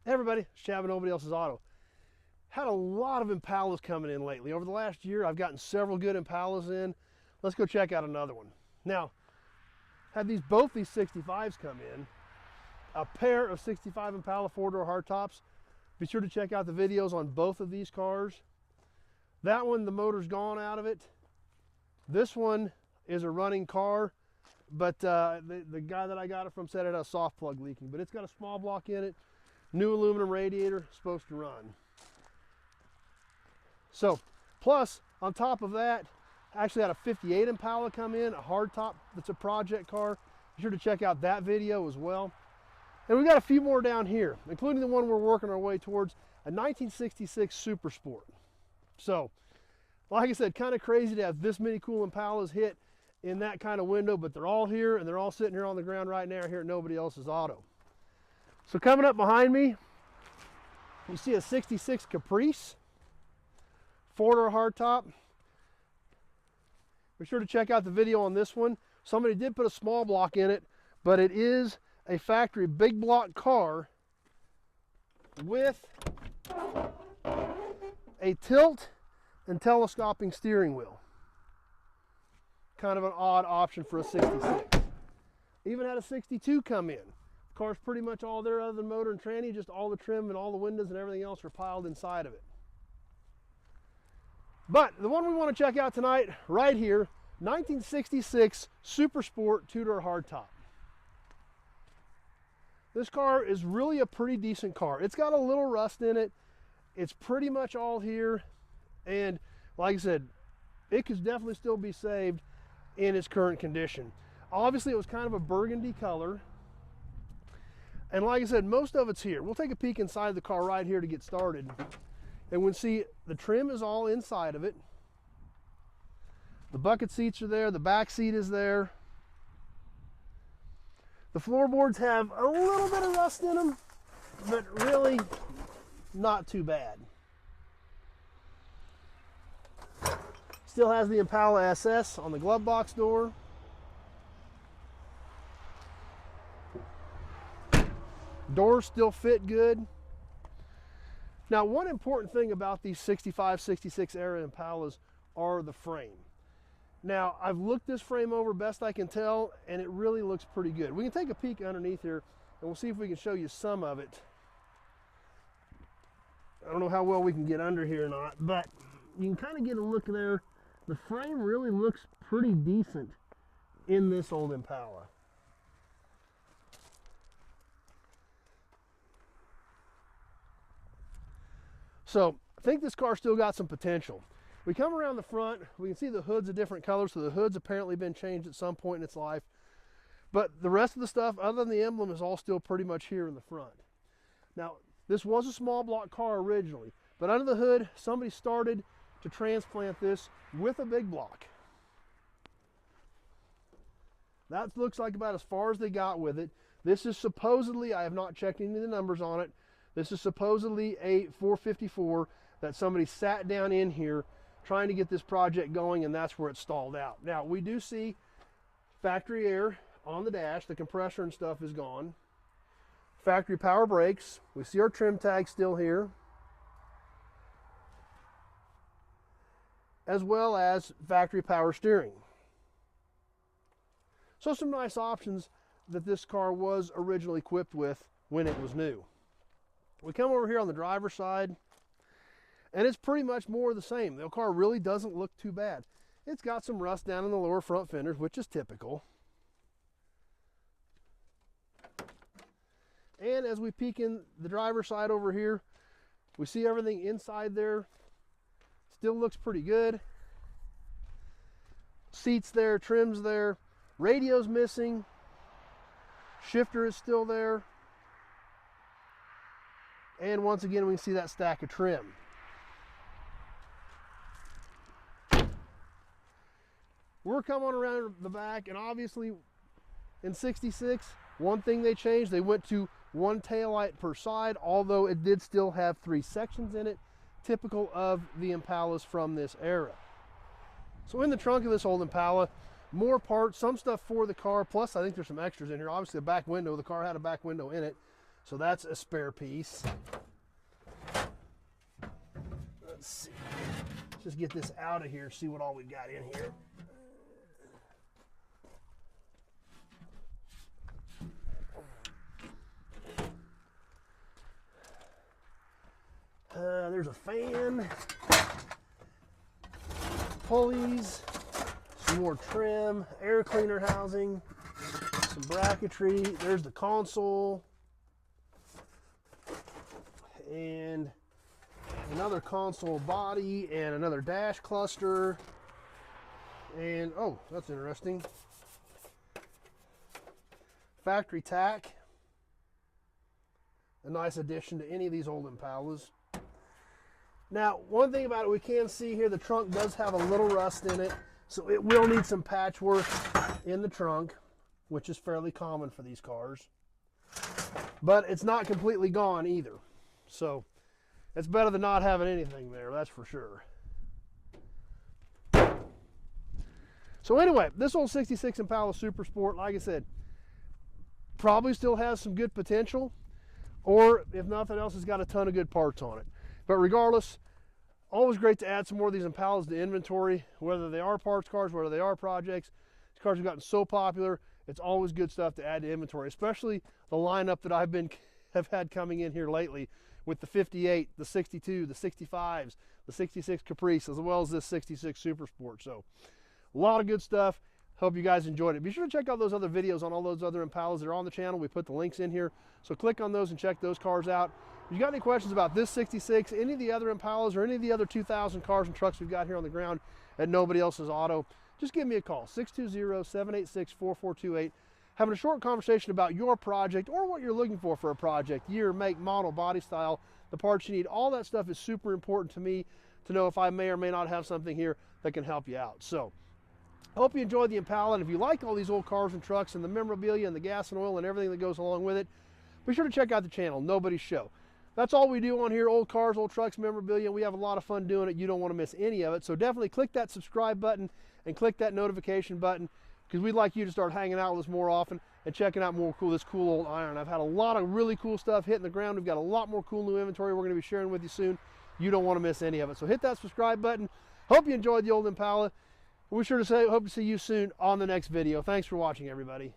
Hey everybody, it's Chevy, Nobody Else's Auto. Had a lot of Impalas coming in lately. Over the last year, I've gotten several good Impalas in. Let's go check out another one. Now, had both these 65s come in, a pair of 65 Impala four-door hardtops. Be sure to check out the videos on both of these cars. That one, the motor's gone out of it. This one is a running car, but the guy that I got it from said it had a soft plug leaking, but it's got a small block in it. New aluminum radiator, supposed to run. So, plus, on top of that, I actually had a 58 Impala come in, a hardtop that's a project car. Be sure to check out that video as well. And we got a few more down here, including the one we're working our way towards, a 1966 Super Sport. So, like I said, kind of crazy to have this many cool Impalas hit in that kind of window, but they're all here, and they're all sitting here on the ground right now here at Nobody Else's Auto. So coming up behind me, you see a 66 Caprice, four-door hardtop. Be sure to check out the video on this one. Somebody did put a small block in it, but it is a factory big block car with a tilt and telescoping steering wheel. Kind of an odd option for a 66. Even had a 62 come in. Car's pretty much all there other than motor and tranny, just all the trim and all the windows and everything else are piled inside of it. But the one we want to check out tonight, right here, 1966 Super Sport two-door hardtop. This car is really a pretty decent car. It's got a little rust in it. It's pretty much all here. And like I said, it could definitely still be saved in its current condition. Obviously, it was kind of a burgundy color. And like I said, most of it's here. We'll take a peek inside the car right here to get started. And we'll see the trim is all inside of it. The bucket seats are there. The back seat is there. The floorboards have a little bit of rust in them, but really not too bad. Still has the Impala SS on the glove box door. Doors still fit good. Now, one important thing about these 65, 66 era Impalas are the frame. Now, I've looked this frame over best I can tell, and it really looks pretty good. We can take a peek underneath here, and we'll see if we can show you some of it. I don't know how well we can get under here or not, but you can kind of get a look there. The frame really looks pretty decent in this old Impala. So I think this car still got some potential. We come around the front, we can see the hood's a different color, so the hood's apparently been changed at some point in its life. But the rest of the stuff, other than the emblem, is all still pretty much here in the front. Now, this was a small block car originally, but under the hood, somebody started to transplant this with a big block. That looks like about as far as they got with it. This is supposedly, I have not checked any of the numbers on it, this is supposedly a 454 that somebody sat down in here trying to get this project going, and that's where it stalled out. Now, we do see factory air on the dash. The compressor and stuff is gone. Factory power brakes. We see our trim tag still here, as well as factory power steering. So some nice options that this car was originally equipped with when it was new. We come over here on the driver's side, and it's pretty much more of the same. The car really doesn't look too bad. It's got some rust down in the lower front fenders, which is typical. And as we peek in the driver's side over here, we see everything inside there still looks pretty good. Seats there, trim's there, radio's missing, shifter is still there. And once again, we can see that stack of trim. We're coming around the back, and obviously in 66, one thing they changed, they went to one taillight per side, although it did still have 3 sections in it, typical of the Impalas from this era. So in the trunk of this old Impala, more parts, some stuff for the car, plus I think there's some extras in here. Obviously a back window, the car had a back window in it. So that's a spare piece. Let's see. Let's just get this out of here, see what all we've got in here. There's a fan, pulleys, some more trim, air cleaner housing, some bracketry. There's the console, and another console body, and another dash cluster, and oh, that's interesting. Factory Tach, a nice addition to any of these old Impalas. Now, one thing about it, we can see here the trunk does have a little rust in it, so it will need some patchwork in the trunk, which is fairly common for these cars. But it's not completely gone either, so it's better than not having anything there, that's for sure. So anyway, this old 66 Impala Super Sport, like I said, probably still has some good potential, or if nothing else, it's got a ton of good parts on it. But regardless, always great to add some more of these Impalas to inventory, whether they are parts cars, whether they are projects. These cars have gotten so popular, it's always good stuff to add to inventory, especially the lineup that have had coming in here lately with the 58, the 62, the 65s, the 66 Caprice, as well as this 66 Super Sport. So a lot of good stuff. Hope you guys enjoyed it. Be sure to check out those other videos on all those other Impalas that are on the channel. We put the links in here, so click on those and check those cars out. If you got any questions about this 66, any of the other Impalas, or any of the other 2000 cars and trucks we've got here on the ground at Nobody Else's Auto, just give me a call, 620-786-4428. Having a short conversation about your project or what you're looking for a project, year, make, model, body style, the parts you need. All that stuff is super important to me to know if I may or may not have something here that can help you out. So I hope you enjoyed the Impala, and if you like all these old cars and trucks and the memorabilia and the gas and oil and everything that goes along with it, be sure to check out the channel, Nobody's Show. That's all we do on here, old cars, old trucks, memorabilia. We have a lot of fun doing it. You don't want to miss any of it. So definitely click that subscribe button and click that notification button, because we'd like you to start hanging out with us more often and checking out more this cool old iron. I've had a lot of really cool stuff hitting the ground. We've got a lot more cool new inventory we're going to be sharing with you soon. You don't want to miss any of it. So hit that subscribe button. Hope you enjoyed the old Impala. We're sure to say, hope to see you soon on the next video. Thanks for watching, everybody.